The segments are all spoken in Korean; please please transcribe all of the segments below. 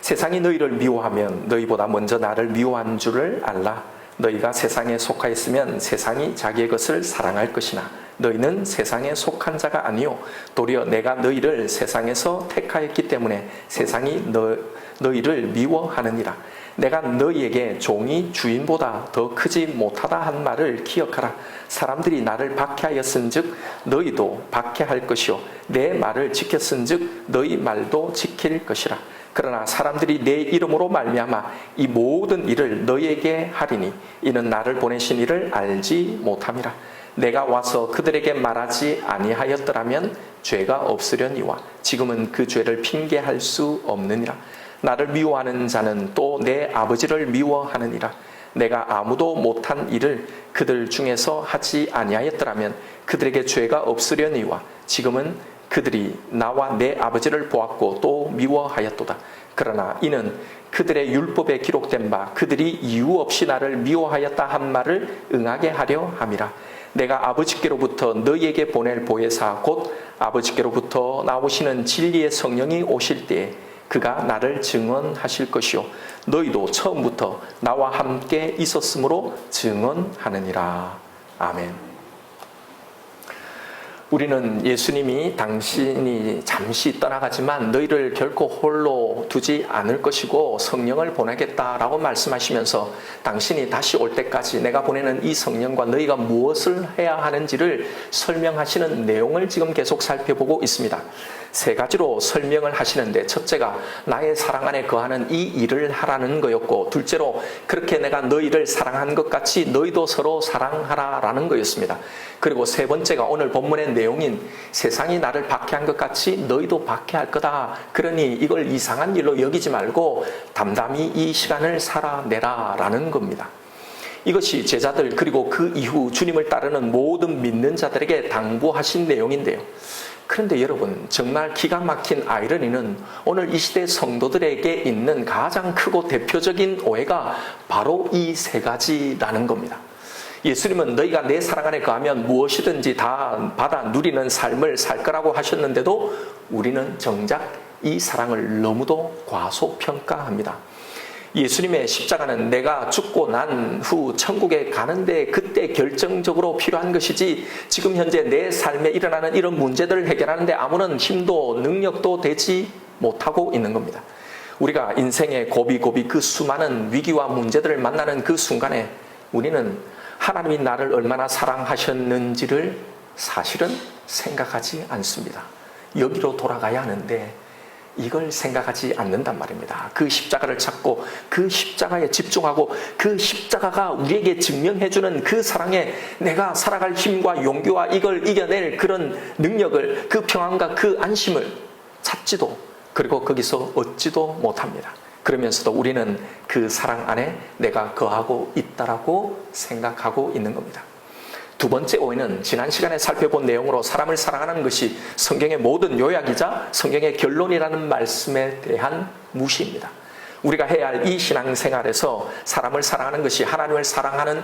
세상이 너희를 미워하면 너희보다 먼저 나를 미워한 줄을 알라. 너희가 세상에 속하였으면 세상이 자기의 것을 사랑할 것이나 너희는 세상에 속한 자가 아니요 도리어 내가 너희를 세상에서 택하였기 때문에 세상이 너희를 미워하느니라. 내가 너희에게 종이 주인보다 더 크지 못하다 한 말을 기억하라. 사람들이 나를 박해하였은즉 너희도 박해할 것이요 내 말을 지켰은즉 너희 말도 지킬 것이라. 그러나 사람들이 내 이름으로 말미암아 이 모든 일을 너희에게 하리니 이는 나를 보내신 이를 알지 못함이라. 내가 와서 그들에게 말하지 아니하였더라면 죄가 없으려니와 지금은 그 죄를 핑계할 수 없느니라. 나를 미워하는 자는 또 내 아버지를 미워하느니라. 내가 아무도 못한 일을 그들 중에서 하지 아니하였더라면 그들에게 죄가 없으려니와 지금은 그들이 나와 내 아버지를 보았고 또 미워하였도다. 그러나 이는 그들의 율법에 기록된 바 그들이 이유 없이 나를 미워하였다 한 말을 응하게 하려 함이라. 내가 아버지께로부터 너희에게 보낼 보혜사 곧 아버지께로부터 나오시는 진리의 성령이 오실 때에 그가 나를 증언하실 것이요 너희도 처음부터 나와 함께 있었으므로 증언하느니라. 아멘. 우리는 예수님이 당신이 잠시 떠나가지만 너희를 결코 홀로 두지 않을 것이고 성령을 보내겠다라고 말씀하시면서 당신이 다시 올 때까지 내가 보내는 이 성령과 너희가 무엇을 해야 하는지를 설명하시는 내용을 지금 계속 살펴보고 있습니다. 세 가지로 설명을 하시는데 첫째가 나의 사랑 안에 거하는 이 일을 하라는 거였고 둘째로 그렇게 내가 너희를 사랑한 것 같이 너희도 서로 사랑하라라는 거였습니다. 그리고 세 번째가 오늘 본문의 내용인 세상이 나를 박해한 것 같이 너희도 박해할 거다. 그러니 이걸 이상한 일로 여기지 말고 담담히 이 시간을 살아내라라는 겁니다. 이것이 제자들 그리고 그 이후 주님을 따르는 모든 믿는 자들에게 당부하신 내용인데요. 그런데 여러분 정말 기가 막힌 아이러니는 오늘 이 시대 성도들에게 있는 가장 크고 대표적인 오해가 바로 이 세 가지라는 겁니다. 예수님은 너희가 내 사랑 안에 거하면 무엇이든지 다 받아 누리는 삶을 살 거라고 하셨는데도 우리는 정작 이 사랑을 너무도 과소평가합니다. 예수님의 십자가는 내가 죽고 난 후 천국에 가는데 그때 결정적으로 필요한 것이지 지금 현재 내 삶에 일어나는 이런 문제들을 해결하는데 아무런 힘도 능력도 되지 못하고 있는 겁니다. 우리가 인생의 고비고비 그 수많은 위기와 문제들을 만나는 그 순간에 우리는 하나님이 나를 얼마나 사랑하셨는지를 사실은 생각하지 않습니다. 여기로 돌아가야 하는데 이걸 생각하지 않는단 말입니다. 그 십자가를 찾고 그 십자가에 집중하고 그 십자가가 우리에게 증명해주는 그 사랑에 내가 살아갈 힘과 용기와 이걸 이겨낼 그런 능력을 그 평안과 그 안심을 찾지도 그리고 거기서 얻지도 못합니다. 그러면서도 우리는 그 사랑 안에 내가 거하고 있다라고 생각하고 있는 겁니다. 두 번째 오해는 지난 시간에 살펴본 내용으로 사람을 사랑하는 것이 성경의 모든 요약이자 성경의 결론이라는 말씀에 대한 무시입니다. 우리가 해야 할 이 신앙생활에서 사람을 사랑하는 것이 하나님을 사랑하는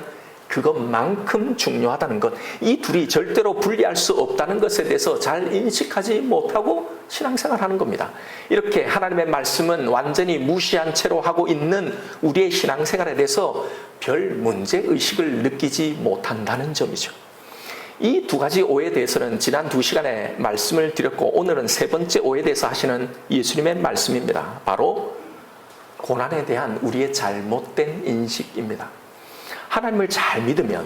그것만큼 중요하다는 것, 이 둘이 절대로 분리할 수 없다는 것에 대해서 잘 인식하지 못하고 신앙생활하는 겁니다. 이렇게 하나님의 말씀은 완전히 무시한 채로 하고 있는 우리의 신앙생활에 대해서 별 문제의식을 느끼지 못한다는 점이죠. 이 두 가지 오해에 대해서는 지난 2시간에 말씀을 드렸고 오늘은 세 번째 오해에 대해서 하시는 예수님의 말씀입니다. 바로 고난에 대한 우리의 잘못된 인식입니다. 하나님을 잘 믿으면,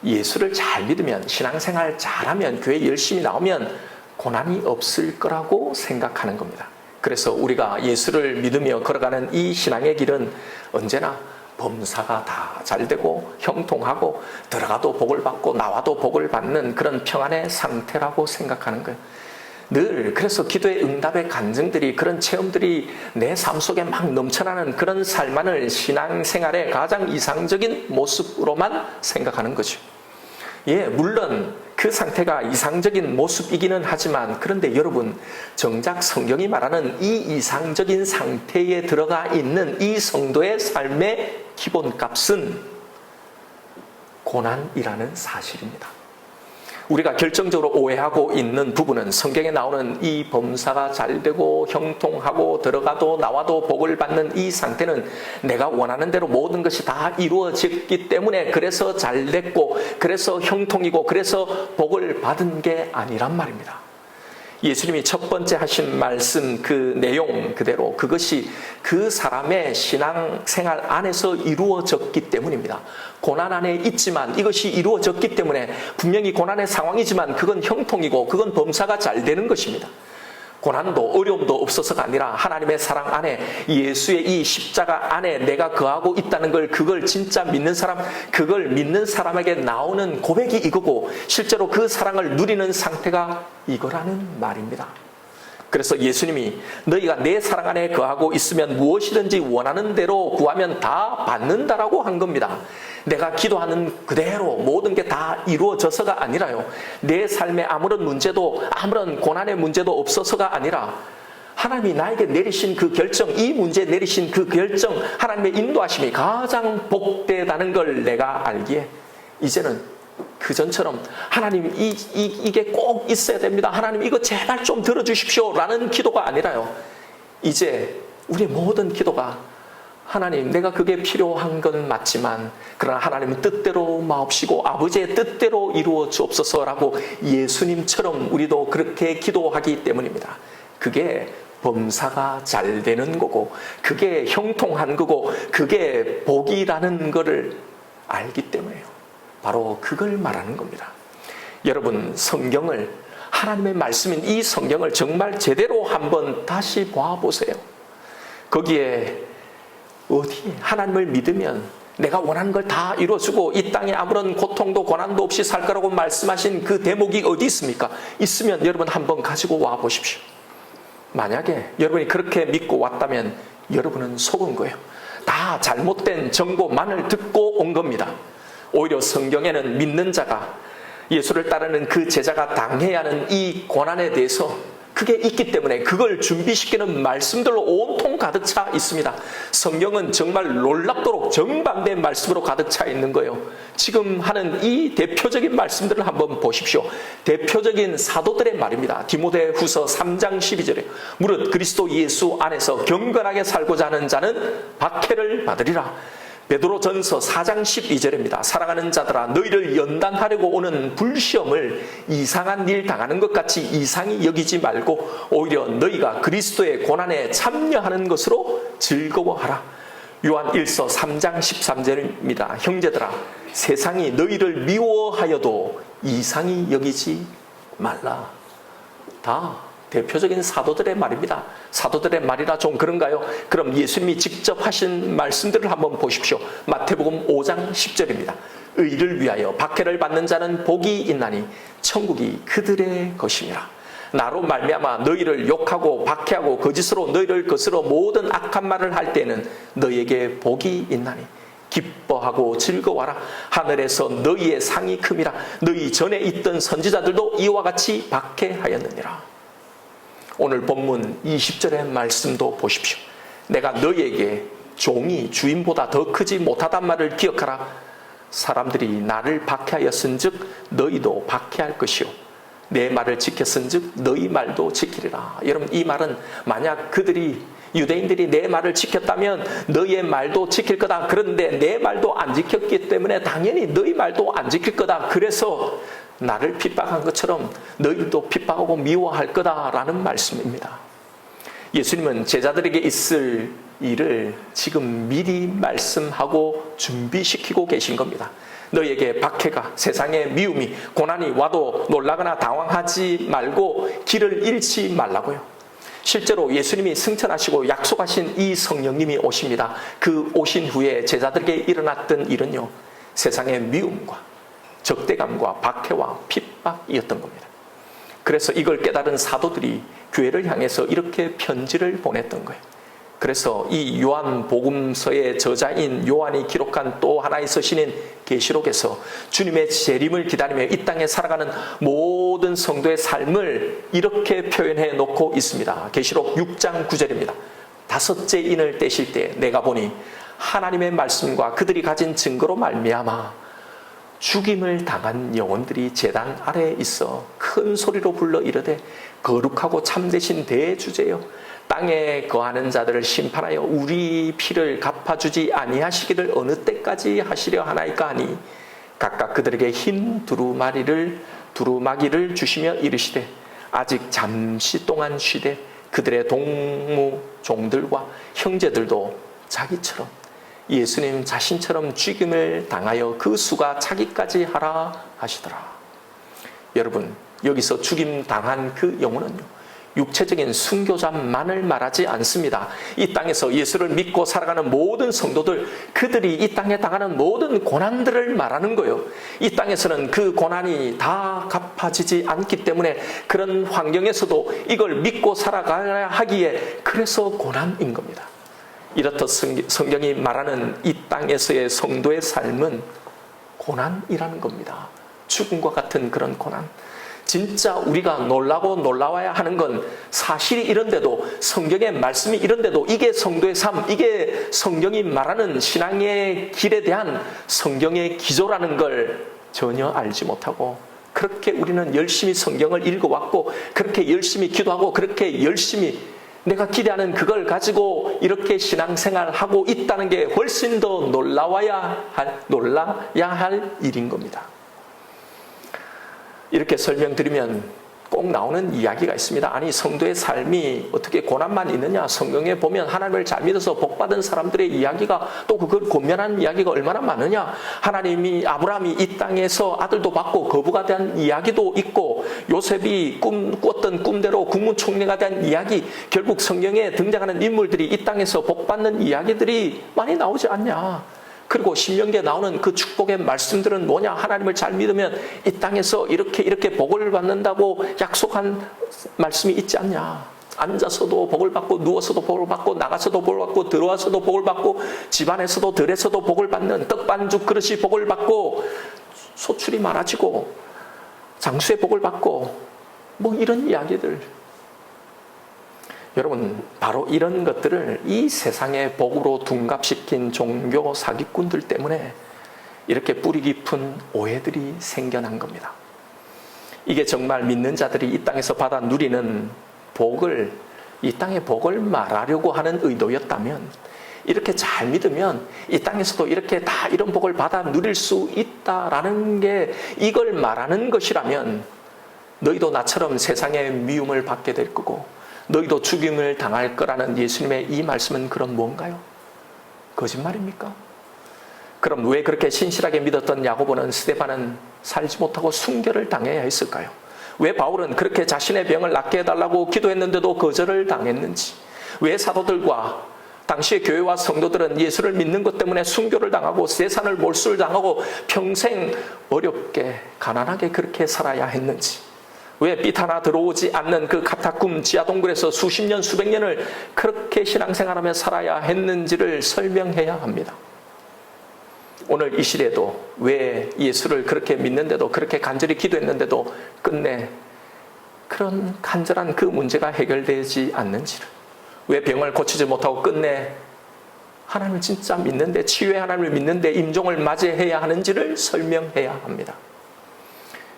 예수를 잘 믿으면, 신앙생활 잘하면, 교회 열심히 나오면 고난이 없을 거라고 생각하는 겁니다. 그래서 우리가 예수를 믿으며 걸어가는 이 신앙의 길은 언제나 범사가 다 잘되고 형통하고 들어가도 복을 받고 나와도 복을 받는 그런 평안의 상태라고 생각하는 거예요. 늘 그래서 기도의 응답의 간증들이 그런 체험들이 내 삶 속에 막 넘쳐나는 그런 삶만을 신앙생활의 가장 이상적인 모습으로만 생각하는 거죠. 예, 물론 그 상태가 이상적인 모습이기는 하지만 그런데 여러분 정작 성경이 말하는 이 이상적인 상태에 들어가 있는 이 성도의 삶의 기본값은 고난이라는 사실입니다. 우리가 결정적으로 오해하고 있는 부분은 성경에 나오는 이 범사가 잘 되고 형통하고 들어가도 나와도 복을 받는 이 상태는 내가 원하는 대로 모든 것이 다 이루어졌기 때문에 그래서 잘 됐고 그래서 형통이고 그래서 복을 받은 게 아니란 말입니다. 예수님이 첫 번째 하신 말씀 그 내용 그대로 그것이 그 사람의 신앙생활 안에서 이루어졌기 때문입니다. 고난 안에 있지만 이것이 이루어졌기 때문에 분명히 고난의 상황이지만 그건 형통이고 그건 범사가 잘 되는 것입니다. 고난도 어려움도 없어서가 아니라 하나님의 사랑 안에 예수의 이 십자가 안에 내가 거하고 있다는 걸 그걸 진짜 믿는 사람 그걸 믿는 사람에게 나오는 고백이 이거고 실제로 그 사랑을 누리는 상태가 이거라는 말입니다. 그래서 예수님이 너희가 내 사랑 안에 거하고 있으면 무엇이든지 원하는 대로 구하면 다 받는다라고 한 겁니다. 내가 기도하는 그대로 모든 게 다 이루어져서가 아니라요. 내 삶에 아무런 문제도 아무런 고난의 문제도 없어서가 아니라 하나님이 나에게 내리신 그 결정, 이 문제에 내리신 그 결정, 하나님의 인도하심이 가장 복되다는 걸 내가 알기에 이제는 그전처럼 하나님 이게 꼭 있어야 됩니다. 하나님 이거 제발 좀 들어주십시오 라는 기도가 아니라요. 이제 우리의 모든 기도가 하나님 내가 그게 필요한 건 맞지만 그러나 하나님은 뜻대로 마옵시고 아버지의 뜻대로 이루어 주옵소서라고 예수님처럼 우리도 그렇게 기도하기 때문입니다. 그게 범사가 잘 되는 거고 그게 형통한 거고 그게 복이라는 것을 알기 때문에요. 바로 그걸 말하는 겁니다. 여러분 성경을 하나님의 말씀인 이 성경을 정말 제대로 한번 다시 봐보세요. 거기에 어디 하나님을 믿으면 내가 원하는 걸 다 이루어주고 이 땅에 아무런 고통도 고난도 없이 살 거라고 말씀하신 그 대목이 어디 있습니까? 있으면 여러분 한번 가지고 와 보십시오. 만약에 여러분이 그렇게 믿고 왔다면 여러분은 속은 거예요. 다 잘못된 정보만을 듣고 온 겁니다. 오히려 성경에는 믿는 자가 예수를 따르는 그 제자가 당해야 하는 이 고난에 대해서 그게 있기 때문에 그걸 준비시키는 말씀들로 온통 가득 차 있습니다. 성경은 정말 놀랍도록 정반대의 말씀으로 가득 차 있는 거예요. 지금 하는 이 대표적인 말씀들을 한번 보십시오. 대표적인 사도들의 말입니다. 디모데후서 3장 12절에 무릇 그리스도 예수 안에서 경건하게 살고자 하는 자는 박해를 받으리라. 베드로전서 4장 12절입니다. 사랑하는 자들아 너희를 연단하려고 오는 불시험을 이상한 일 당하는 것 같이 이상히 여기지 말고 오히려 너희가 그리스도의 고난에 참여하는 것으로 즐거워하라. 요한 1서 3장 13절입니다. 형제들아 세상이 너희를 미워하여도 이상히 여기지 말라. 다 대표적인 사도들의 말입니다. 사도들의 말이라 좀 그런가요? 그럼 예수님이 직접 하신 말씀들을 한번 보십시오. 마태복음 5장 10절입니다. 의를 위하여 박해를 받는 자는 복이 있나니 천국이 그들의 것이니라. 나로 말미암아 너희를 욕하고 박해하고 거짓으로 너희를 거스러 모든 악한 말을 할 때는 너희에게 복이 있나니 기뻐하고 즐거워하라. 하늘에서 너희의 상이 큼이라. 너희 전에 있던 선지자들도 이와 같이 박해하였느니라. 오늘 본문 20절의 말씀도 보십시오. 내가 너희에게 종이 주인보다 더 크지 못하단 말을 기억하라. 사람들이 나를 박해하였은즉 너희도 박해할 것이요 내 말을 지켰은즉 너희 말도 지키리라. 여러분 이 말은 만약 그들이 유대인들이 내 말을 지켰다면 너희의 말도 지킬 거다. 그런데 내 말도 안 지켰기 때문에 당연히 너희 말도 안 지킬 거다. 그래서 나를 핍박한 것처럼 너희들도 핍박하고 미워할 거다라는 말씀입니다. 예수님은 제자들에게 있을 일을 지금 미리 말씀하고 준비시키고 계신 겁니다. 너희에게 박해가 세상의 미움이 고난이 와도 놀라거나 당황하지 말고 길을 잃지 말라고요. 실제로 예수님이 승천하시고 약속하신 이 성령님이 오십니다. 그 오신 후에 제자들에게 일어났던 일은요 세상의 미움과 적대감과 박해와 핍박이었던 겁니다. 그래서 이걸 깨달은 사도들이 교회를 향해서 이렇게 편지를 보냈던 거예요. 그래서 이 요한복음서의 저자인 요한이 기록한 또 하나의 서신인 계시록에서 주님의 재림을 기다리며 이 땅에 살아가는 모든 성도의 삶을 이렇게 표현해 놓고 있습니다. 계시록 6장 9절입니다. 다섯째 인을 떼실 때 내가 보니 하나님의 말씀과 그들이 가진 증거로 말미암아 죽임을 당한 영혼들이 제단 아래에 있어 큰 소리로 불러 이르되 거룩하고 참되신 대주제여 땅에 거하는 자들을 심판하여 우리 피를 갚아주지 아니하시기를 어느 때까지 하시려 하나이까 하니 각각 그들에게 흰 두루마기를 주시며 이르시되 아직 잠시 동안 쉬되 그들의 동무 종들과 형제들도 자기처럼 예수님 자신처럼 죽임을 당하여 그 수가 차기까지 하라 하시더라. 여러분, 여기서 죽임 당한 그 영혼은요, 육체적인 순교자만을 말하지 않습니다. 이 땅에서 예수를 믿고 살아가는 모든 성도들, 그들이 이 땅에 당하는 모든 고난들을 말하는 거예요. 이 땅에서는 그 고난이 다 갚아지지 않기 때문에 그런 환경에서도 이걸 믿고 살아가야 하기에 그래서 고난인 겁니다. 이렇듯 성경이 말하는 이 땅에서의 성도의 삶은 고난이라는 겁니다. 죽음과 같은 그런 고난. 진짜 우리가 놀라고 놀라워야 하는 건 사실이 이런데도, 성경의 말씀이 이런데도, 이게 성도의 삶, 이게 성경이 말하는 신앙의 길에 대한 성경의 기조라는 걸 전혀 알지 못하고, 그렇게 우리는 열심히 성경을 읽어왔고, 그렇게 열심히 기도하고, 그렇게 열심히 내가 기대하는 그걸 가지고 이렇게 신앙생활하고 있다는 게 훨씬 더 놀라야 할 일인 겁니다. 이렇게 설명드리면 꼭 나오는 이야기가 있습니다. 아니, 성도의 삶이 어떻게 고난만 있느냐? 성경에 보면 하나님을 잘 믿어서 복받은 사람들의 이야기가, 또 그걸 권면하는 이야기가 얼마나 많으냐? 하나님이, 아브라함이 이 땅에서 아들도 받고 거부가 된 이야기도 있고, 요셉이 꾸었던 꿈대로 국무총리가 된 이야기, 결국 성경에 등장하는 인물들이 이 땅에서 복받는 이야기들이 많이 나오지 않냐? 그리고 신명기에 나오는 그 축복의 말씀들은 뭐냐? 하나님을 잘 믿으면 이 땅에서 이렇게 복을 받는다고 약속한 말씀이 있지 않냐? 앉아서도 복을 받고, 누워서도 복을 받고, 나가서도 복을 받고, 들어와서도 복을 받고, 집안에서도 들에서도 복을 받는, 떡반죽 그릇이 복을 받고, 소출이 많아지고, 장수의 복을 받고, 뭐 이런 이야기들. 여러분, 바로 이런 것들을 이 세상의 복으로 둔갑시킨 종교 사기꾼들 때문에 이렇게 뿌리 깊은 오해들이 생겨난 겁니다. 이게 정말 믿는 자들이 이 땅에서 받아 누리는 복을, 이 땅의 복을 말하려고 하는 의도였다면, 이렇게 잘 믿으면 이 땅에서도 이렇게 다 이런 복을 받아 누릴 수 있다라는 게 이걸 말하는 것이라면, 너희도 나처럼 세상의 미움을 받게 될 거고 너희도 죽임을 당할 거라는 예수님의 이 말씀은 그럼 뭔가요? 거짓말입니까? 그럼 왜 그렇게 신실하게 믿었던 야고보는, 스데반은 살지 못하고 순교를 당해야 했을까요? 왜 바울은 그렇게 자신의 병을 낫게 해달라고 기도했는데도 거절을 당했는지, 왜 사도들과 당시의 교회와 성도들은 예수를 믿는 것 때문에 순교를 당하고 세상을 몰수를 당하고 평생 어렵게 가난하게 그렇게 살아야 했는지, 왜 빛 하나 들어오지 않는 그 카타쿰 지하동굴에서 수십 년, 수백 년을 그렇게 신앙생활하며 살아야 했는지를 설명해야 합니다. 오늘 이 시대도 왜 예수를 그렇게 믿는데도, 그렇게 간절히 기도했는데도 끝내 그런 간절한 그 문제가 해결되지 않는지를, 왜 병을 고치지 못하고 끝내 하나님을 진짜 믿는데, 치유의 하나님을 믿는데 임종을 맞이해야 하는지를 설명해야 합니다.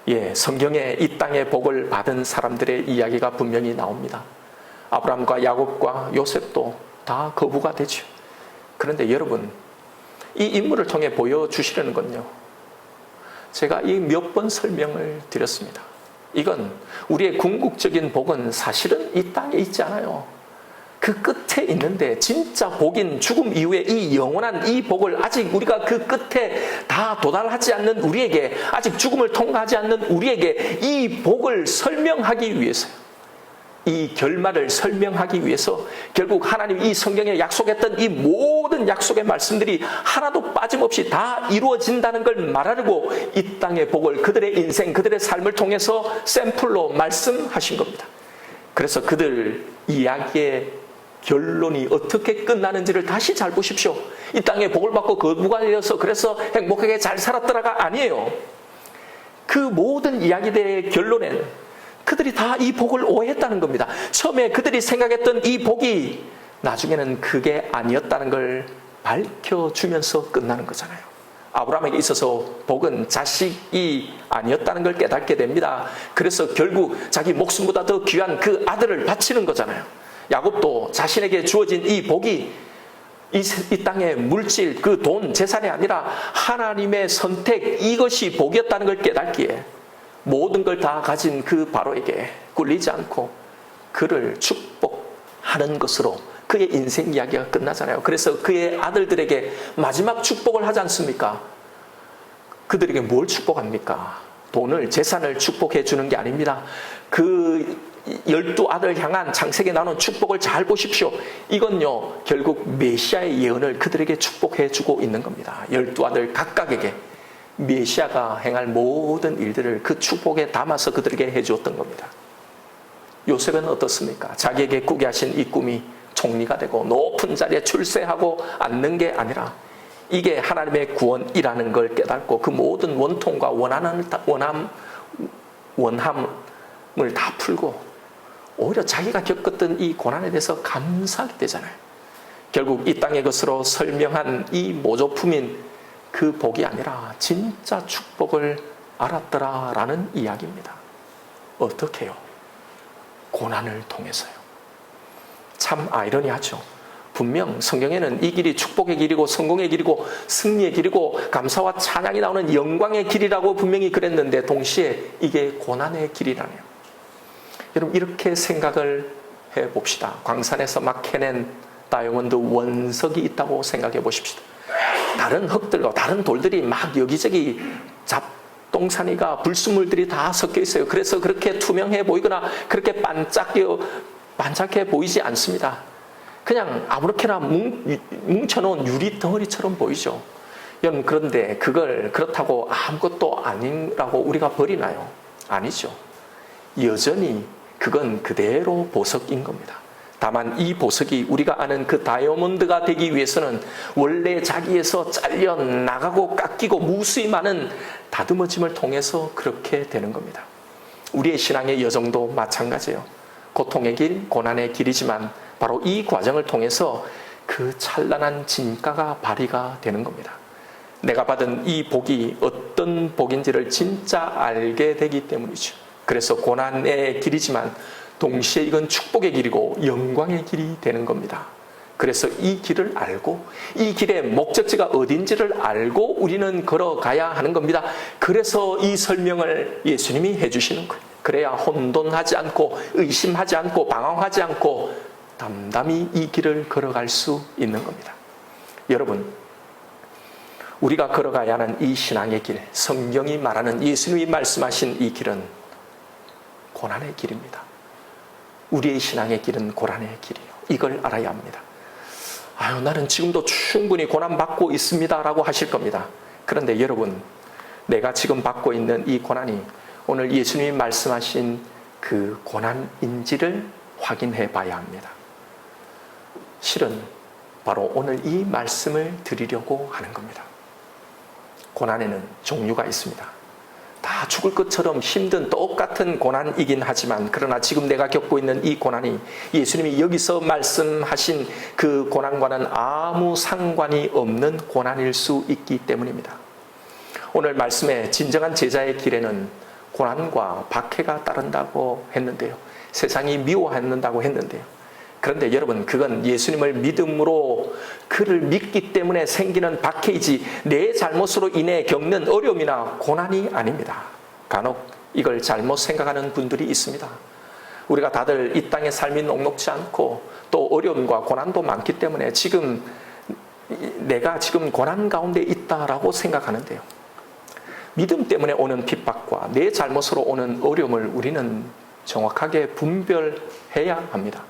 예, 성경에 이 땅의 복을 받은 사람들의 이야기가 분명히 나옵니다. 아브라함과 야곱과 요셉도 다 거부가 되죠. 그런데 여러분, 이 인물을 통해 보여주시려는 건요, 제가 이 몇 번 설명을 드렸습니다. 이건 우리의 궁극적인 복은 사실은 이 땅에 있지 않아요. 그 끝에 있는데, 진짜 복인 죽음 이후에 이 영원한 이 복을 아직 우리가 그 끝에 다 도달하지 않는 우리에게, 아직 죽음을 통과하지 않는 우리에게 이 복을 설명하기 위해서요, 이 결말을 설명하기 위해서 결국 하나님 이 성경에 약속했던 이 모든 약속의 말씀들이 하나도 빠짐없이 다 이루어진다는 걸 말하려고 이 땅의 복을 그들의 인생, 그들의 삶을 통해서 샘플로 말씀하신 겁니다. 그래서 그들 이야기의 결론이 어떻게 끝나는지를 다시 잘 보십시오. 이 땅에 복을 받고 거부가 되어서 그래서 행복하게 잘 살았더라가 아니에요. 그 모든 이야기들의 결론에는 그들이 다 이 복을 오해했다는 겁니다. 처음에 그들이 생각했던 이 복이 나중에는 그게 아니었다는 걸 밝혀주면서 끝나는 거잖아요. 아브라함에게 있어서 복은 자식이 아니었다는 걸 깨닫게 됩니다. 그래서 결국 자기 목숨보다 더 귀한 그 아들을 바치는 거잖아요. 야곱도 자신에게 주어진 이 복이 이 땅의 물질, 그 돈, 재산이 아니라 하나님의 선택, 이것이 복이었다는 걸 깨닫기에 모든 걸 다 가진 그 바로에게 꿀리지 않고 그를 축복하는 것으로 그의 인생 이야기가 끝나잖아요. 그래서 그의 아들들에게 마지막 축복을 하지 않습니까? 그들에게 뭘 축복합니까? 돈을, 재산을 축복해 주는 게 아닙니다. 그 12아들 향한 창세기에 나오는 축복을 잘 보십시오. 이건요, 결국 메시아의 예언을 그들에게 축복해 주고 있는 겁니다. 12아들 각각에게 메시아가 행할 모든 일들을 그 축복에 담아서 그들에게 해주었던 겁니다. 요셉은 어떻습니까? 자기에게 꾸게 하신 이 꿈이 총리가 되고 높은 자리에 출세하고 앉는 게 아니라 이게 하나님의 구원이라는 걸 깨닫고 그 모든 원통과 원함을 다 풀고 오히려 자기가 겪었던 이 고난에 대해서 감사하게 되잖아요. 결국 이 땅의 것으로 설명한 이 모조품인 그 복이 아니라 진짜 축복을 알았더라라는 이야기입니다. 어떻게 해요? 고난을 통해서요. 참 아이러니하죠. 분명 성경에는 이 길이 축복의 길이고 성공의 길이고 승리의 길이고 감사와 찬양이 나오는 영광의 길이라고 분명히 그랬는데 동시에 이게 고난의 길이라네요. 여러분 이렇게 생각을 해봅시다. 광산에서 막 캐낸 다이아몬드 원석이 있다고 생각해 보십시다. 다른 흙들과 다른 돌들이 막 여기저기 잡동사니가 불순물들이 다 섞여 있어요. 그래서 그렇게 투명해 보이거나 그렇게 반짝해 보이지 않습니다. 그냥 아무렇게나 뭉쳐놓은 유리 덩어리처럼 보이죠. 여러분 그런데 그걸 그렇다고 아무것도 아니라고 우리가 버리나요? 아니죠. 여전히 그건 그대로 보석인 겁니다. 다만 이 보석이 우리가 아는 그 다이아몬드가 되기 위해서는 원래 자기에서 잘려 나가고 깎이고 무수히 많은 다듬어짐을 통해서 그렇게 되는 겁니다. 우리의 신앙의 여정도 마찬가지예요. 고통의 길, 고난의 길이지만 바로 이 과정을 통해서 그 찬란한 진가가 발휘가 되는 겁니다. 내가 받은 이 복이 어떤 복인지를 진짜 알게 되기 때문이죠. 그래서 고난의 길이지만 동시에 이건 축복의 길이고 영광의 길이 되는 겁니다. 그래서 이 길을 알고 이 길의 목적지가 어딘지를 알고 우리는 걸어가야 하는 겁니다. 그래서 이 설명을 예수님이 해주시는 거예요. 그래야 혼돈하지 않고 의심하지 않고 방황하지 않고 담담히 이 길을 걸어갈 수 있는 겁니다. 여러분, 우리가 걸어가야 하는 이 신앙의 길, 성경이 말하는 예수님이 말씀하신 이 길은 고난의 길입니다. 우리의 신앙의 길은 고난의 길이에요. 이걸 알아야 합니다. 아유, 나는 지금도 충분히 고난받고 있습니다 라고 하실 겁니다. 그런데 여러분, 내가 지금 받고 있는 이 고난이 오늘 예수님이 말씀하신 그 고난인지를 확인해 봐야 합니다. 실은 바로 오늘 이 말씀을 드리려고 하는 겁니다. 고난에는 종류가 있습니다. 다 죽을 것처럼 힘든 똑같은 고난이긴 하지만 그러나 지금 내가 겪고 있는 이 고난이 예수님이 여기서 말씀하신 그 고난과는 아무 상관이 없는 고난일 수 있기 때문입니다. 오늘 말씀의 진정한 제자의 길에는 고난과 박해가 따른다고 했는데요. 세상이 미워한다고 했는데요. 그런데 여러분 그건 예수님을 믿음으로 그를 믿기 때문에 생기는 박해이지 내 잘못으로 인해 겪는 어려움이나 고난이 아닙니다. 간혹 이걸 잘못 생각하는 분들이 있습니다. 우리가 다들 이 땅의 삶이 녹록지 않고 또 어려움과 고난도 많기 때문에 지금 내가 지금 고난 가운데 있다라고 생각하는데요. 믿음 때문에 오는 핍박과 내 잘못으로 오는 어려움을 우리는 정확하게 분별해야 합니다.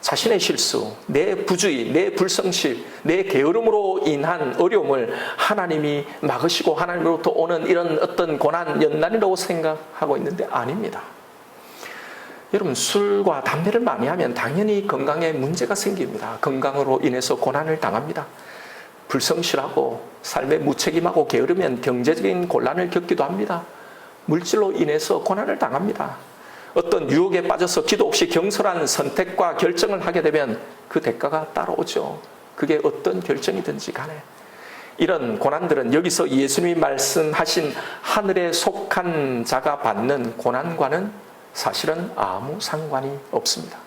자신의 실수, 내 부주의, 내 불성실, 내 게으름으로 인한 어려움을 하나님이 막으시고 하나님으로부터 오는 이런 어떤 고난, 연난이라고 생각하고 있는데 아닙니다. 여러분 술과 담배를 많이 하면 당연히 건강에 문제가 생깁니다. 건강으로 인해서 고난을 당합니다. 불성실하고 삶에 무책임하고 게으르면 경제적인 곤란을 겪기도 합니다. 물질로 인해서 고난을 당합니다. 어떤 유혹에 빠져서 기도 없이 경솔한 선택과 결정을 하게 되면 그 대가가 따라오죠. 그게 어떤 결정이든지 간에. 이런 고난들은 여기서 예수님이 말씀하신 하늘에 속한 자가 받는 고난과는 사실은 아무 상관이 없습니다.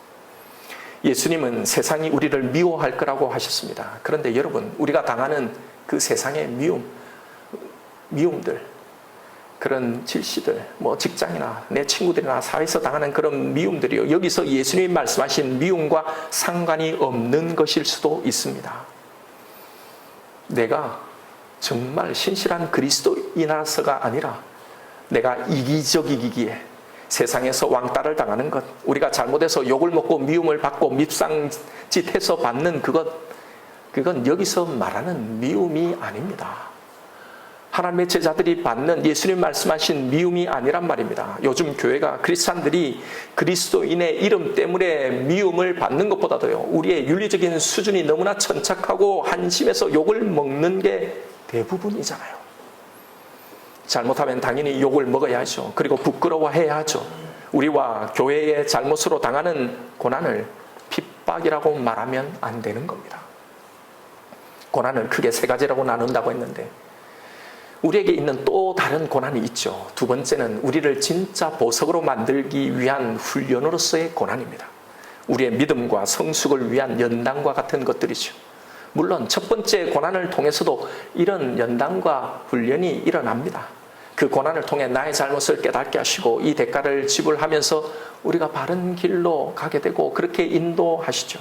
예수님은 세상이 우리를 미워할 거라고 하셨습니다. 그런데 여러분, 우리가 당하는 그 세상의 미움들, 그런 질시들, 직장이나 내 친구들이나 사회에서 당하는 그런 미움들이요, 여기서 예수님이 말씀하신 미움과 상관이 없는 것일 수도 있습니다. 내가 정말 신실한 그리스도인이라서가 아니라 내가 이기적이기에 세상에서 왕따를 당하는 것, 우리가 잘못해서 욕을 먹고 미움을 받고 밉상짓해서 받는 그건 여기서 말하는 미움이 아닙니다. 하나님의 제자들이 받는 예수님 말씀하신 미움이 아니란 말입니다. 요즘 교회가 크리스찬들이 그리스도인의 이름 때문에 미움을 받는 것보다도요, 우리의 윤리적인 수준이 너무나 천착하고 한심해서 욕을 먹는 게 대부분이잖아요. 잘못하면 당연히 욕을 먹어야 하죠. 그리고 부끄러워해야 하죠. 우리와 교회의 잘못으로 당하는 고난을 핍박이라고 말하면 안 되는 겁니다. 고난을 크게 세 가지라고 나눈다고 했는데 우리에게 있는 또 다른 고난이 있죠. 두 번째는 우리를 진짜 보석으로 만들기 위한 훈련으로서의 고난입니다. 우리의 믿음과 성숙을 위한 연단과 같은 것들이죠. 물론 첫 번째 고난을 통해서도 이런 연단과 훈련이 일어납니다. 그 고난을 통해 나의 잘못을 깨닫게 하시고 이 대가를 지불하면서 우리가 바른 길로 가게 되고 그렇게 인도하시죠.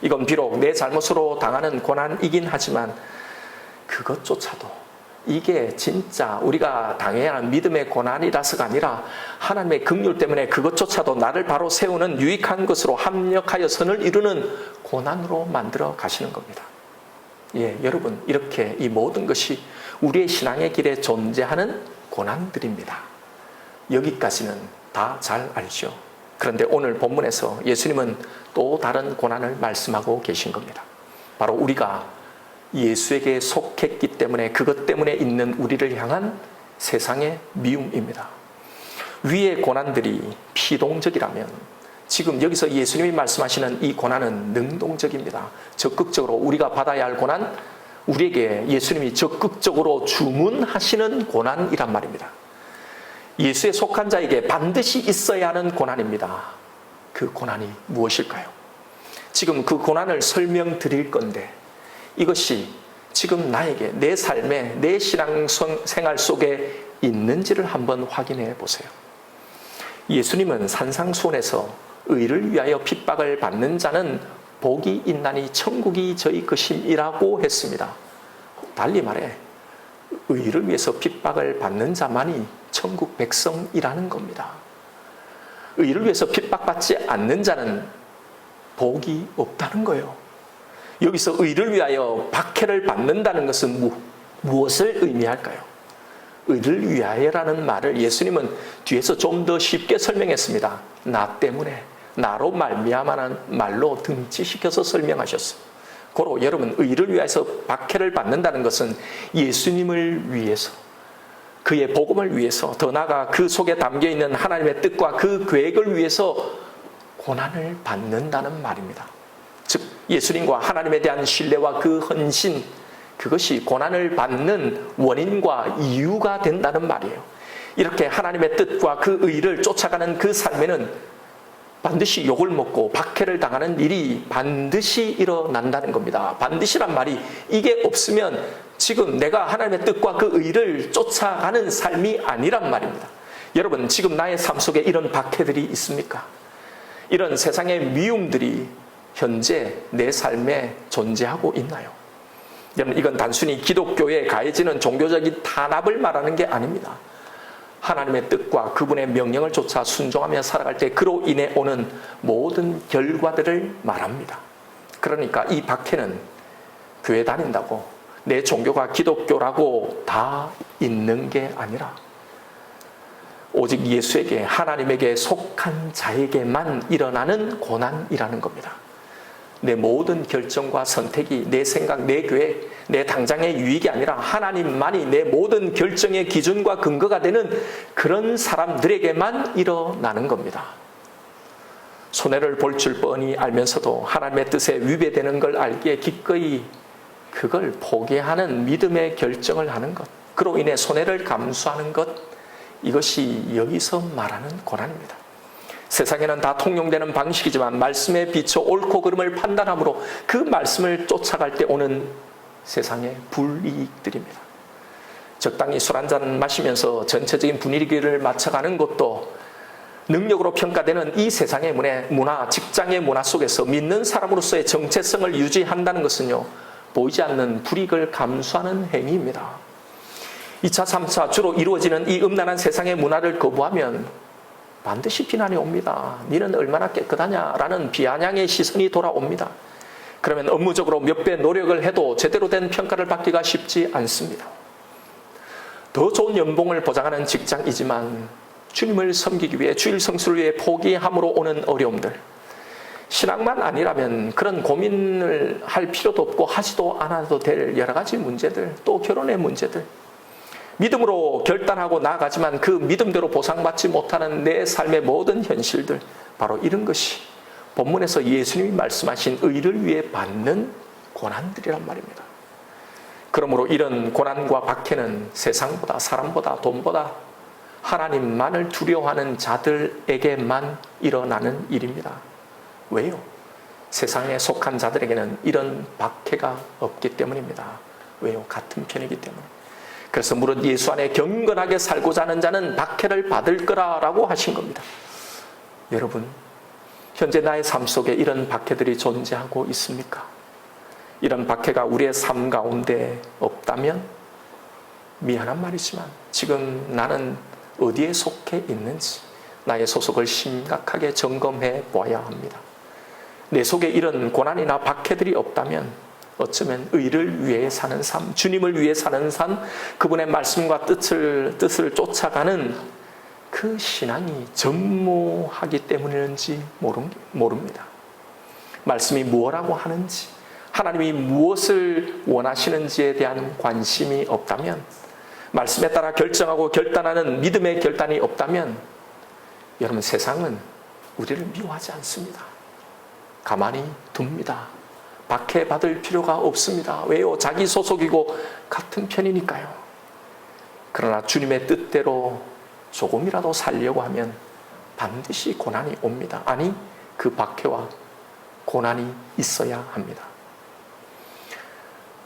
이건 비록 내 잘못으로 당하는 고난이긴 하지만 그것조차도 이게 진짜 우리가 당해야 하는 믿음의 고난이라서가 아니라 하나님의 긍휼 때문에 그것조차도 나를 바로 세우는 유익한 것으로 합력하여 선을 이루는 고난으로 만들어 가시는 겁니다. 여러분, 이렇게 이 모든 것이 우리의 신앙의 길에 존재하는 고난들입니다. 여기까지는 다 잘 알죠. 그런데 오늘 본문에서 예수님은 또 다른 고난을 말씀하고 계신 겁니다. 바로 우리가 예수에게 속했기 때문에 그것 때문에 있는 우리를 향한 세상의 미움입니다. 위의 고난들이 피동적이라면 지금 여기서 예수님이 말씀하시는 이 고난은 능동적입니다. 적극적으로 우리가 받아야 할 고난, 우리에게 예수님이 적극적으로 주문하시는 고난이란 말입니다. 예수에 속한 자에게 반드시 있어야 하는 고난입니다. 그 고난이 무엇일까요? 지금 그 고난을 설명드릴 건데 이것이 지금 나에게 내 삶에 내 신앙생활 속에 있는지를 한번 확인해 보세요. 예수님은 산상수훈에서 의를 위하여 핍박을 받는 자는 복이 있나니 천국이 저희 것임이라고 했습니다. 달리 말해 의를 위해서 핍박을 받는 자만이 천국 백성이라는 겁니다. 의를 위해서 핍박받지 않는 자는 복이 없다는 거예요. 여기서 의를 위하여 박해를 받는다는 것은 무엇을 의미할까요? 의를 위하여라는 말을 예수님은 뒤에서 좀 더 쉽게 설명했습니다. 나 때문에, 나로 말미암아라는 말로 등치시켜서 설명하셨어요. 고로 여러분, 의를 위해서 박해를 받는다는 것은 예수님을 위해서, 그의 복음을 위해서, 더 나아가 그 속에 담겨있는 하나님의 뜻과 그 계획을 위해서 고난을 받는다는 말입니다. 즉 예수님과 하나님에 대한 신뢰와 그 헌신, 그것이 고난을 받는 원인과 이유가 된다는 말이에요. 이렇게 하나님의 뜻과 그 의를 쫓아가는 그 삶에는 반드시 욕을 먹고 박해를 당하는 일이 반드시 일어난다는 겁니다. 반드시란 말이 이게 없으면 지금 내가 하나님의 뜻과 그 의를 쫓아가는 삶이 아니란 말입니다. 여러분, 지금 나의 삶 속에 이런 박해들이 있습니까? 이런 세상의 미움들이 현재 내 삶에 존재하고 있나요? 여러분, 이건 단순히 기독교에 가해지는 종교적인 탄압을 말하는 게 아닙니다. 하나님의 뜻과 그분의 명령을 쫓아 순종하며 살아갈 때 그로 인해 오는 모든 결과들을 말합니다. 그러니까 이 박해는 교회 다닌다고 내 종교가 기독교라고 다 있는 게 아니라 오직 예수에게, 하나님에게 속한 자에게만 일어나는 고난이라는 겁니다. 내 모든 결정과 선택이 내 생각, 내 계획, 내 당장의 유익이 아니라 하나님만이 내 모든 결정의 기준과 근거가 되는 그런 사람들에게만 일어나는 겁니다. 손해를 볼 줄 뻔히 알면서도 하나님의 뜻에 위배되는 걸 알기에 기꺼이 그걸 포기하는 믿음의 결정을 하는 것, 그로 인해 손해를 감수하는 것, 이것이 여기서 말하는 고난입니다. 세상에는 다 통용되는 방식이지만 말씀에 비춰 옳고 그름을 판단함으로 그 말씀을 쫓아갈 때 오는 세상의 불이익들입니다. 적당히 술 한잔 마시면서 전체적인 분위기를 맞춰가는 것도 능력으로 평가되는 이 세상의 문화, 직장의 문화 속에서 믿는 사람으로서의 정체성을 유지한다는 것은요, 보이지 않는 불이익을 감수하는 행위입니다. 2차, 3차 주로 이루어지는 이 음란한 세상의 문화를 거부하면 반드시 비난이 옵니다. 너는 얼마나 깨끗하냐 라는 비아냥의 시선이 돌아옵니다. 그러면 업무적으로 몇 배 노력을 해도 제대로 된 평가를 받기가 쉽지 않습니다. 더 좋은 연봉을 보장하는 직장이지만 주님을 섬기기 위해 주일 성수를 위해 포기함으로 오는 어려움들, 신앙만 아니라면 그런 고민을 할 필요도 없고 하지도 않아도 될 여러 가지 문제들, 또 결혼의 문제들, 믿음으로 결단하고 나아가지만 그 믿음대로 보상받지 못하는 내 삶의 모든 현실들, 바로 이런 것이 본문에서 예수님이 말씀하신 의를 위해 받는 고난들이란 말입니다. 그러므로 이런 고난과 박해는 세상보다, 사람보다, 돈보다 하나님만을 두려워하는 자들에게만 일어나는 일입니다. 왜요? 세상에 속한 자들에게는 이런 박해가 없기 때문입니다. 왜요? 같은 편이기 때문에. 그래서 무릇 예수 안에 경건하게 살고자 하는 자는 박해를 받을 거라라고 하신 겁니다. 여러분, 현재 나의 삶 속에 이런 박해들이 존재하고 있습니까? 이런 박해가 우리의 삶 가운데 없다면 미안한 말이지만 지금 나는 어디에 속해 있는지 나의 소속을 심각하게 점검해 보아야 합니다. 내 속에 이런 고난이나 박해들이 없다면 어쩌면 의를 위해 사는 삶, 주님을 위해 사는 삶, 그분의 말씀과 뜻을 쫓아가는 그 신앙이 전무하기 때문인지 모릅니다. 말씀이 무엇라고 하는지, 하나님이 무엇을 원하시는지에 대한 관심이 없다면, 말씀에 따라 결정하고 결단하는 믿음의 결단이 없다면 여러분, 세상은 우리를 미워하지 않습니다. 가만히 둡니다. 박해받을 필요가 없습니다. 왜요? 자기 소속이고 같은 편이니까요. 그러나 주님의 뜻대로 조금이라도 살려고 하면 반드시 고난이 옵니다. 아니, 그 박해와 고난이 있어야 합니다.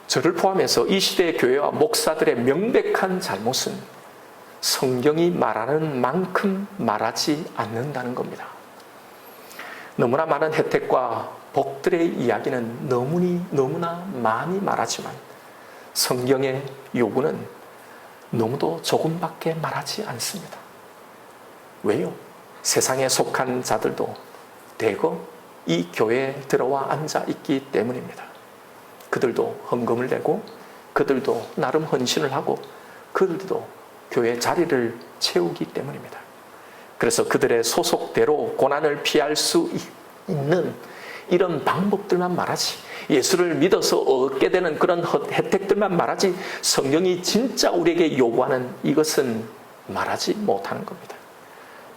저를 포함해서 이 시대의 교회와 목사들의 명백한 잘못은 성경이 말하는 만큼 말하지 않는다는 겁니다. 너무나 많은 혜택과 복들의 이야기는 너무나 많이 말하지만 성경의 요구는 너무도 조금밖에 말하지 않습니다. 왜요? 세상에 속한 자들도 대거 이 교회에 들어와 앉아 있기 때문입니다. 그들도 헌금을 내고 그들도 나름 헌신을 하고 그들도 교회 자리를 채우기 때문입니다. 그래서 그들의 소속대로 고난을 피할 수 있는 이런 방법들만 말하지, 예수를 믿어서 얻게 되는 그런 혜택들만 말하지, 성경이 진짜 우리에게 요구하는 이것은 말하지 못하는 겁니다.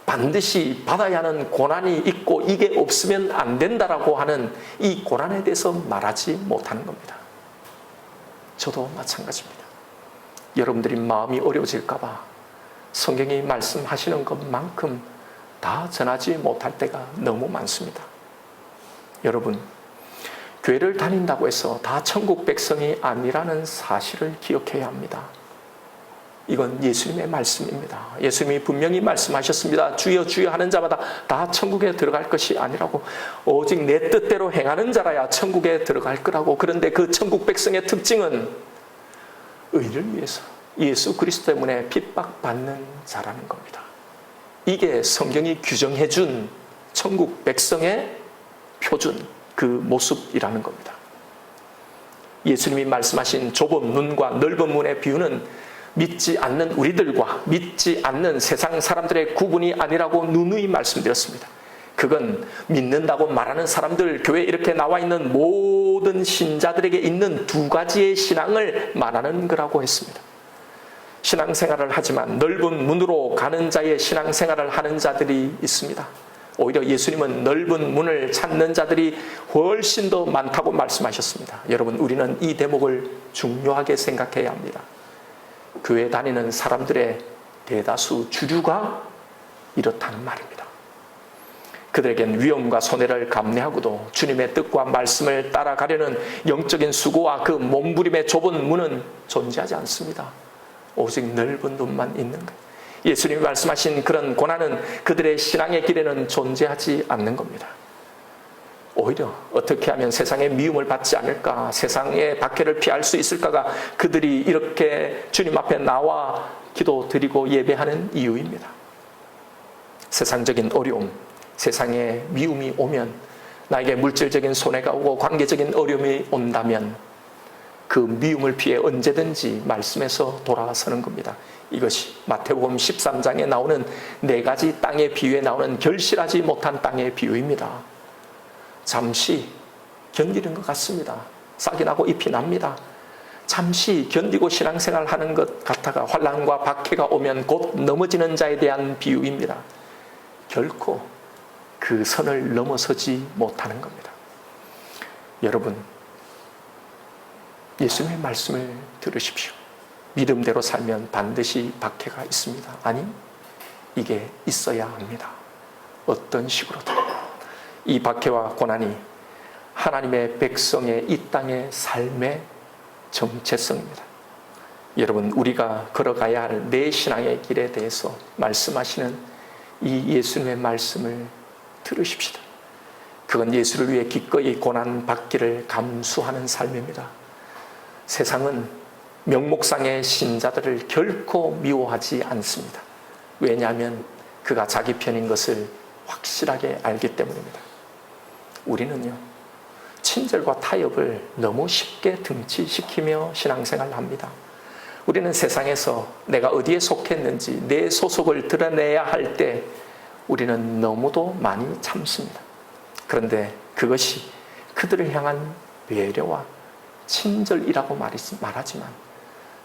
반드시 받아야 하는 고난이 있고 이게 없으면 안 된다라고 하는 이 고난에 대해서 말하지 못하는 겁니다. 저도 마찬가지입니다. 여러분들이 마음이 어려워질까 봐 성경이 말씀하시는 것만큼 다 전하지 못할 때가 너무 많습니다. 여러분, 교회를 다닌다고 해서 다 천국 백성이 아니라는 사실을 기억해야 합니다. 이건 예수님의 말씀입니다. 예수님이 분명히 말씀하셨습니다. 주여 주여 하는 자마다 다 천국에 들어갈 것이 아니라고, 오직 내 뜻대로 행하는 자라야 천국에 들어갈 거라고. 그런데 그 천국 백성의 특징은 의를 위해서 예수 그리스도 때문에 핍박받는 자라는 겁니다. 이게 성경이 규정해준 천국 백성의 표준, 그 모습이라는 겁니다. 예수님이 말씀하신 좁은 문과 넓은 문의 비유는 믿지 않는 우리들과 믿지 않는 세상 사람들의 구분이 아니라고 누누이 말씀드렸습니다. 그건 믿는다고 말하는 사람들, 교회에 이렇게 나와 있는 모든 신자들에게 있는 두 가지의 신앙을 말하는 거라고 했습니다. 신앙생활을 하지만 넓은 문으로 가는 자의 신앙생활을 하는 자들이 있습니다. 오히려 예수님은 넓은 문을 찾는 자들이 훨씬 더 많다고 말씀하셨습니다. 여러분, 우리는 이 대목을 중요하게 생각해야 합니다. 교회 다니는 사람들의 대다수 주류가 이렇다는 말입니다. 그들에겐 위험과 손해를 감내하고도 주님의 뜻과 말씀을 따라가려는 영적인 수고와 그 몸부림의 좁은 문은 존재하지 않습니다. 오직 넓은 눈만 있는 거예요. 예수님이 말씀하신 그런 고난은 그들의 신앙의 길에는 존재하지 않는 겁니다. 오히려 어떻게 하면 세상의 미움을 받지 않을까, 세상의 박해를 피할 수 있을까가 그들이 이렇게 주님 앞에 나와 기도드리고 예배하는 이유입니다. 세상적인 어려움, 세상의 미움이 오면, 나에게 물질적인 손해가 오고 관계적인 어려움이 온다면 그 미움을 피해 언제든지 말씀에서 돌아서는 겁니다. 이것이 마태복음 13장에 나오는 4가지 땅의 비유에 나오는 결실하지 못한 땅의 비유입니다. 잠시 견디는 것 같습니다. 싹이 나고 잎이 납니다. 잠시 견디고 신앙생활 하는 것 같다가 환난과 박해가 오면 곧 넘어지는 자에 대한 비유입니다. 결코 그 선을 넘어서지 못하는 겁니다. 여러분, 예수님의 말씀을 들으십시오. 믿음대로 살면 반드시 박해가 있습니다. 아니, 이게 있어야 합니다. 어떤 식으로든. 이 박해와 고난이 하나님의 백성의 이 땅의 삶의 정체성입니다. 여러분, 우리가 걸어가야 할 내 신앙의 길에 대해서 말씀하시는 이 예수님의 말씀을 들으십시다. 그건 예수를 위해 기꺼이 고난 받기를 감수하는 삶입니다. 세상은 명목상의 신자들을 결코 미워하지 않습니다. 왜냐하면 그가 자기 편인 것을 확실하게 알기 때문입니다. 우리는요, 친절과 타협을 너무 쉽게 등치시키며 신앙생활을 합니다. 우리는 세상에서 내가 어디에 속했는지 내 소속을 드러내야 할 때 우리는 너무도 많이 참습니다. 그런데 그것이 그들을 향한 배려와 친절이라고 말하지만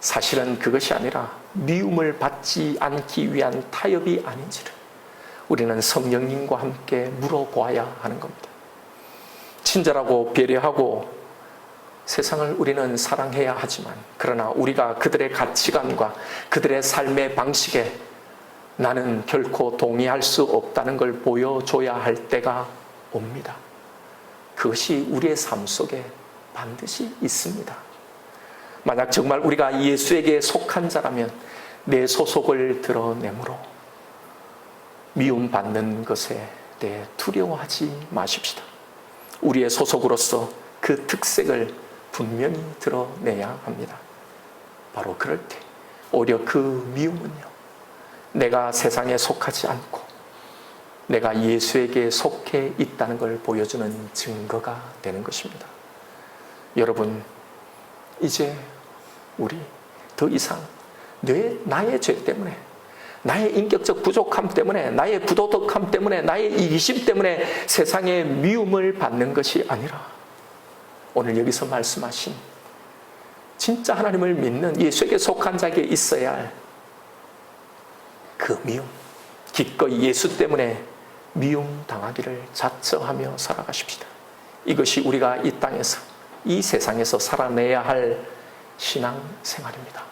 사실은 그것이 아니라 미움을 받지 않기 위한 타협이 아닌지를 우리는 성령님과 함께 물어보아야 하는 겁니다. 친절하고 배려하고 세상을 우리는 사랑해야 하지만, 그러나 우리가 그들의 가치관과 그들의 삶의 방식에 나는 결코 동의할 수 없다는 걸 보여줘야 할 때가 옵니다. 그것이 우리의 삶 속에 반드시 있습니다. 만약 정말 우리가 예수에게 속한 자라면 내 소속을 드러내므로 미움받는 것에 대해 두려워하지 마십시다. 우리의 소속으로서 그 특색을 분명히 드러내야 합니다. 바로 그럴 때 오히려 그 미움은요, 내가 세상에 속하지 않고 내가 예수에게 속해 있다는 걸 보여주는 증거가 되는 것입니다. 여러분, 이제 우리 더 이상 나의 죄 때문에, 나의 인격적 부족함 때문에, 나의 부도덕함 때문에, 나의 이기심 때문에 세상의 미움을 받는 것이 아니라 오늘 여기서 말씀하신 진짜 하나님을 믿는 예수에게 속한 자에게 있어야 할 그 미움, 기꺼이 예수 때문에 미움 당하기를 자처하며 살아가십시다. 이것이 우리가 이 땅에서, 이 세상에서 살아내야 할 신앙생활입니다.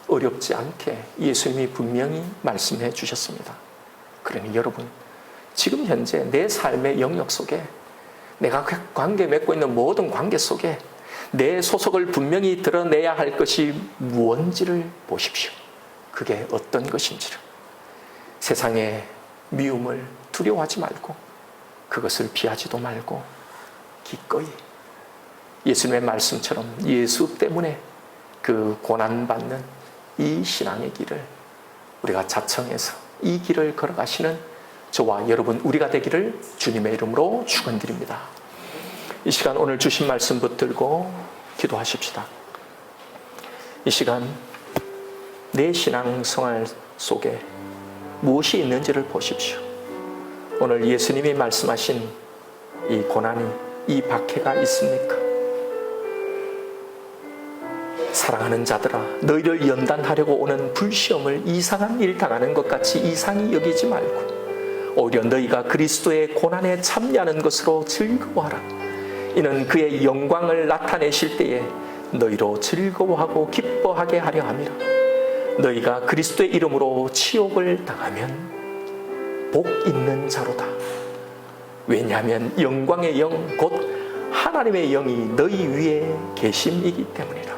어렵지 않게 예수님이 분명히 말씀해 주셨습니다. 그러니 여러분, 지금 현재 내 삶의 영역 속에, 내가 관계 맺고 있는 모든 관계 속에 내 소속을 분명히 드러내야 할 것이 무언지를 보십시오. 그게 어떤 것인지를. 세상의 미움을 두려워하지 말고 그것을 피하지도 말고 기꺼이 예수님의 말씀처럼 예수 때문에 그 고난받는 이 신앙의 길을 우리가 자청해서 이 길을 걸어가시는 저와 여러분 우리가 되기를 주님의 이름으로 축원드립니다. 이 시간 오늘 주신 말씀 붙들고 기도하십시다. 이 시간 내 신앙생활 속에 무엇이 있는지를 보십시오. 오늘 예수님이 말씀하신 이 고난이, 이 박해가 있습니까? 사랑하는 자들아, 너희를 연단하려고 오는 불시험을 이상한 일 당하는 것 같이 이상히 여기지 말고 오히려 너희가 그리스도의 고난에 참여하는 것으로 즐거워하라. 이는 그의 영광을 나타내실 때에 너희로 즐거워하고 기뻐하게 하려 함이라. 너희가 그리스도의 이름으로 치욕을 당하면 복 있는 자로다. 왜냐하면 영광의 영 곧 하나님의 영이 너희 위에 계심이기 때문이라.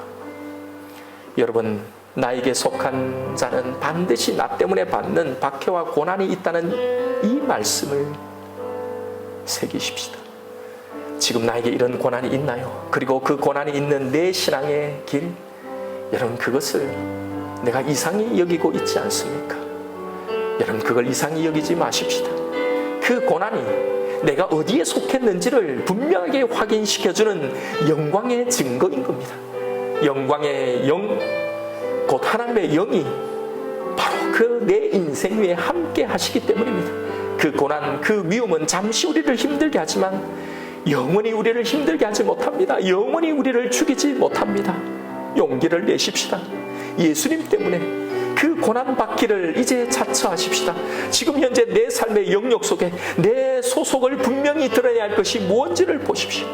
여러분, 나에게 속한 자는 반드시 나 때문에 받는 박해와 고난이 있다는 이 말씀을 새기십시다. 지금 나에게 이런 고난이 있나요? 그리고 그 고난이 있는 내 신앙의 길, 여러분 그것을 내가 이상히 여기고 있지 않습니까? 여러분 그걸 이상히 여기지 마십시다. 그 고난이 내가 어디에 속했는지를 분명하게 확인시켜주는 영광의 증거인 겁니다. 영광의 영, 곧 하나님의 영이 바로 그 내 인생 위에 함께 하시기 때문입니다. 그 고난, 그 위험은 잠시 우리를 힘들게 하지만 영원히 우리를 힘들게 하지 못합니다. 영원히 우리를 죽이지 못합니다. 용기를 내십시다. 예수님 때문에 그 고난받기를 이제 자처하십시다. 지금 현재 내 삶의 영역 속에 내 소속을 분명히 드러내야 할 것이 무엇인지를 보십시오.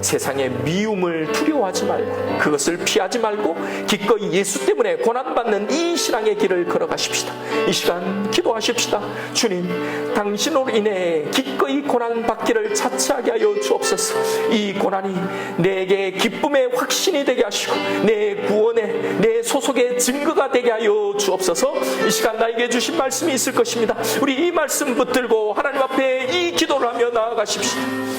세상의 미움을 두려워하지 말고 그것을 피하지 말고 기꺼이 예수 때문에 고난받는 이 신앙의 길을 걸어가십시다. 이 시간 기도하십시다. 주님, 당신으로 인해 기꺼이 고난받기를 자처하게 하여 주옵소서. 이 고난이 내게 기쁨의 확신이 되게 하시고 내 구원의, 내 소속의 증거가 되게 하여 주옵소서. 이 시간 나에게 주신 말씀이 있을 것입니다. 우리 이 말씀 붙들고 하나님 앞에 이 기도를 하며 나아가십시다.